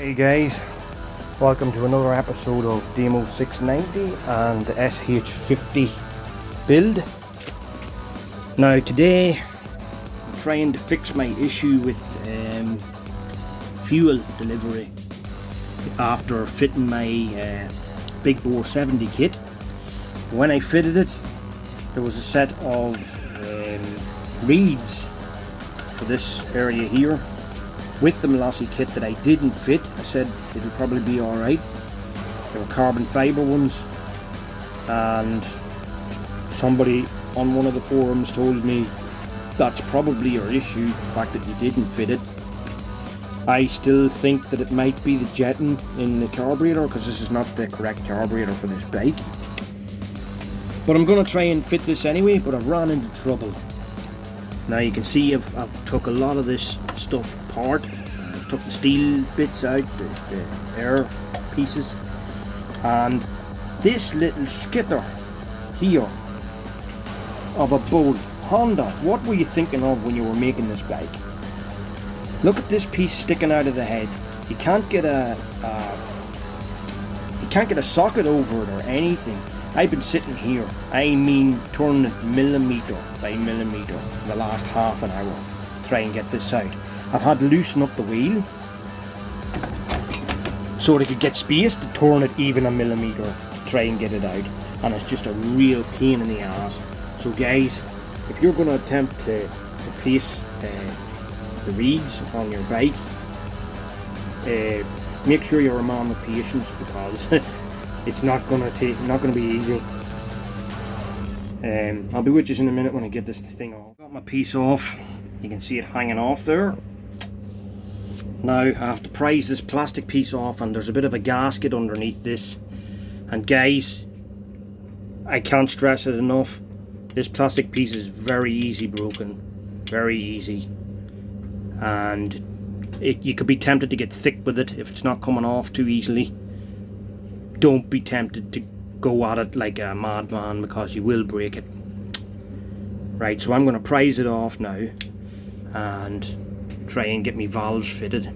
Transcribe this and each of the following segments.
Hey guys, welcome to another episode of Demo 690 and the sh50 build. Now today I'm trying to fix my issue with fuel delivery after fitting my big bore 70 kit. When I fitted it, there was a set of reeds for this area here with the Molossi kit that I didn't fit. I said it'll probably be alright. They were carbon fibre ones, and somebody on one of the forums told me that's probably your issue, the fact that you didn't fit it. I still think that it might be the jetting in the carburetor, because this is not the correct carburetor for this bike. But I'm going to try and fit this anyway, but I've ran into trouble. Now you can see I've took a lot of this stuff apart. I've took the steel bits out, the air pieces, and this little skitter here of a boat Honda. What were you thinking of when you were making this bike? Look at this piece sticking out of the head. You can't get a socket over it or anything. I've been sitting here, I mean turning it millimetre by millimetre for the last half an hour to try and get this out. I've had to loosen up the wheel so they could get space to turn it even a millimetre to try and get it out, and it's just a real pain in the ass. So guys, if you're going to attempt to replace the reeds on your bike, make sure you're a man with patience, because it's not gonna be easy. I'll be with you in a minute when I get this thing off. Got my piece off. You can see it hanging off there. Now I have to prise this plastic piece off, and there's a bit of a gasket underneath this. And guys, I can't stress it enough. This plastic piece is very easy broken, very easy, and you could be tempted to get thick with it if it's not coming off too easily. Don't be tempted to go at it like a madman, because you will break it. Right, so I'm going to prise it off now and try and get my valves fitted.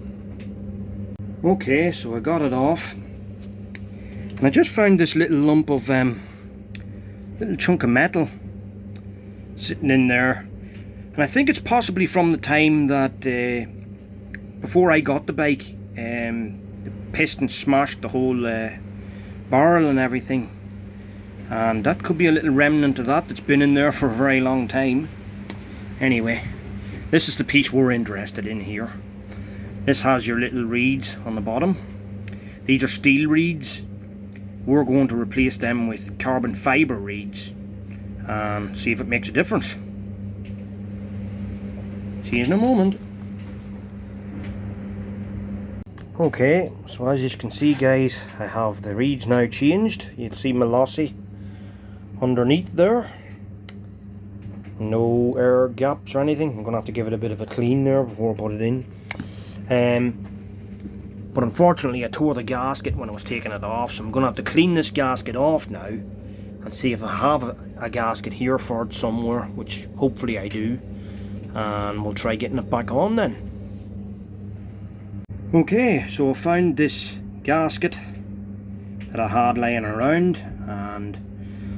Okay, so I got it off, and I just found this little lump of little chunk of metal sitting in there, and I think it's possibly from the time that before I got the bike, the piston smashed the whole barrel and everything, and that could be a little remnant of that's been in there for a very long time. Anyway, this is the piece we're interested in here. This has your little reeds on the bottom. These are steel reeds. We're going to replace them with carbon fibre reeds and see if it makes a difference. See you in a moment. Okay, so as you can see guys, I have the reeds now changed. You can see Molossi underneath there. No air gaps or anything. I'm going to have to give it a bit of a clean there before I put it in. But unfortunately I tore the gasket when I was taking it off, so I'm going to have to clean this gasket off now and see if I have a gasket here for it somewhere, which hopefully I do, and we'll try getting it back on then. Okay, so I found this gasket that I had laying around, and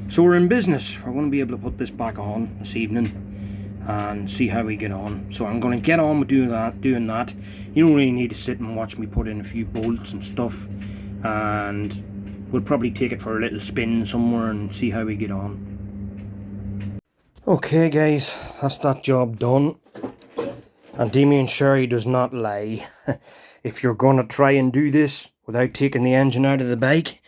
so we're in business. We're going to be able to put this back on this evening and see how we get on. So I'm going to get on with doing that. You don't really need to sit and watch me put in a few bolts and stuff, and we'll probably take it for a little spin somewhere and see how we get on. Okay guys, that's that job done, and Damien Sherry does not lie. If you're going to try and do this without taking the engine out of the bike,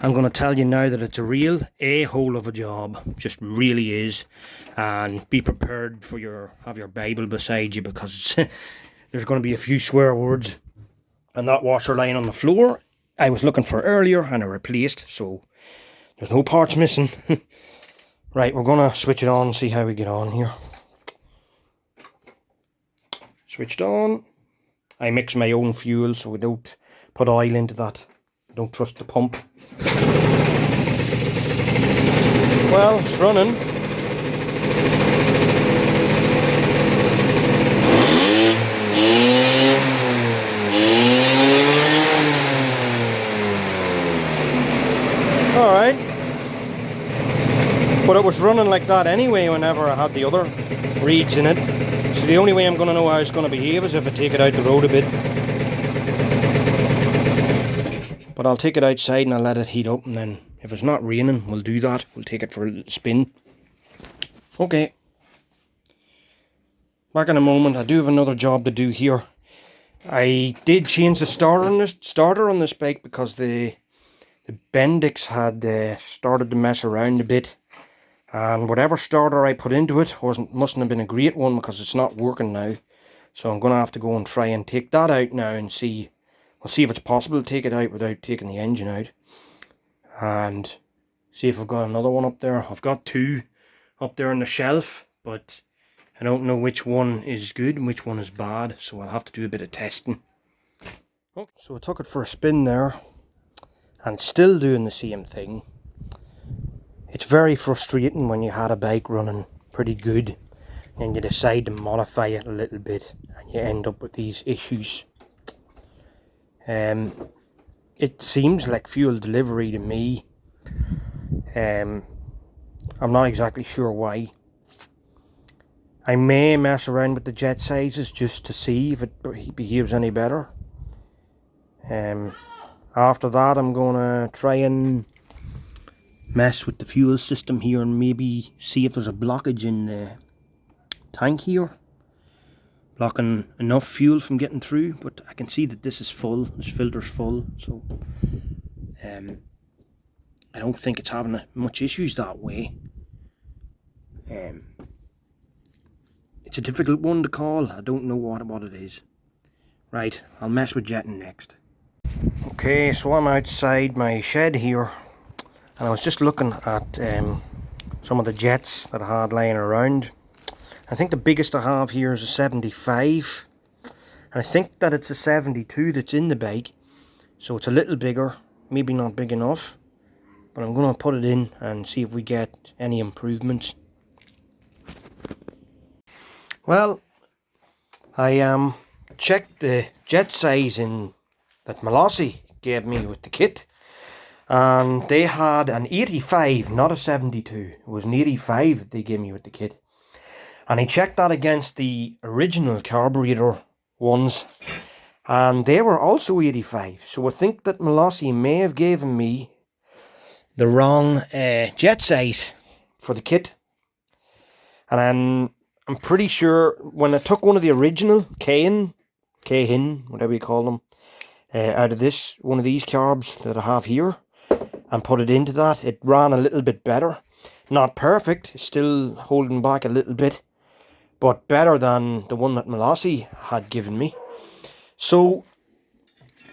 I'm going to tell you now that it's a real a-hole of a job. Just really is. And be prepared for have your Bible beside you, because there's going to be a few swear words. And that washer line on the floor I was looking for earlier and I replaced, so there's no parts missing. Right, we're going to switch it on and see how we get on here. Switched on. I mix my own fuel, so I don't put oil into that. I don't trust the pump. Well, it's running. was running like that anyway whenever I had the other reeds in it. So the only way I'm going to know how it's going to behave is if I take it out the road a bit. But I'll take it outside and I'll let it heat up, and then if it's not raining, we'll do that. We'll take it for a little spin. Okay. Back in a moment. I do have another job to do here. I did change the starter on this bike because the Bendix had started to mess around a bit, and whatever starter I put into it mustn't have been a great one because it's not working now. So I'm going to have to go and try and take that out now and see. We'll see if it's possible to take it out without taking the engine out, and see if I've got another one up there. I've got two up there on the shelf, but I don't know which one is good and which one is bad, so I'll have to do a bit of testing. Okay. So I took it for a spin there, and it's still doing the same thing. It's very frustrating when you had a bike running pretty good and you decide to modify it a little bit and you end up with these issues. It seems like fuel delivery to me. I'm not exactly sure why. I may mess around with the jet sizes just to see if it behaves any better. After that, I'm gonna try and mess with the fuel system here and maybe see if there's a blockage in the tank here, blocking enough fuel from getting through. But I can see that this is full, this filter's full, so I don't think it's having much issues that way. It's a difficult one to call. I don't know what it is. Right, I'll mess with jetting next. Okay, so I'm outside my shed here, and I was just looking at some of the jets that I had laying around. I think the biggest I have here is a 75, and I think that it's a 72 that's in the bike, so it's a little bigger, maybe not big enough, but I'm going to put it in and see if we get any improvements. Well, I checked the jet size that Malossi gave me with the kit, and they had an 85, not a 72. It was an 85 that they gave me with the kit, and I checked that against the original carburetor ones, and they were also 85. So I think that Malossi may have given me the wrong jet size for the kit. And I'm pretty sure when I took one of the original Cahin, whatever you call them, out of one of these carbs that I have here, and put it into that, it ran a little bit better. Not perfect, still holding back a little bit, but better than the one that Malossi had given me. So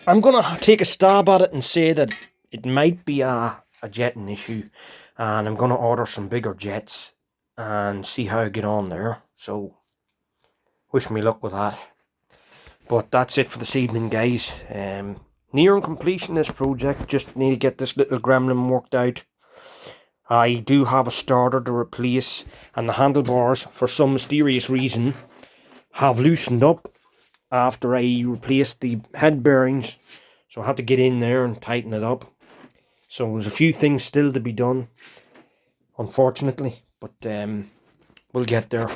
I'm going to take a stab at it and say that it might be a jetting issue, and I'm going to order some bigger jets and see how I get on there. So wish me luck with that. But that's it for this evening, guys. Nearing completion this project. Just need to get this little gremlin worked out. I do have a starter to replace, and the handlebars, for some mysterious reason, have loosened up after I replaced the head bearings. So I had to get in there and tighten it up. So there's a few things still to be done, unfortunately, but we'll get there.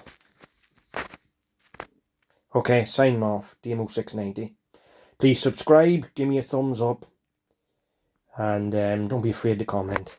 Okay, signing off, Demo690. Please subscribe, give me a thumbs up, and don't be afraid to comment.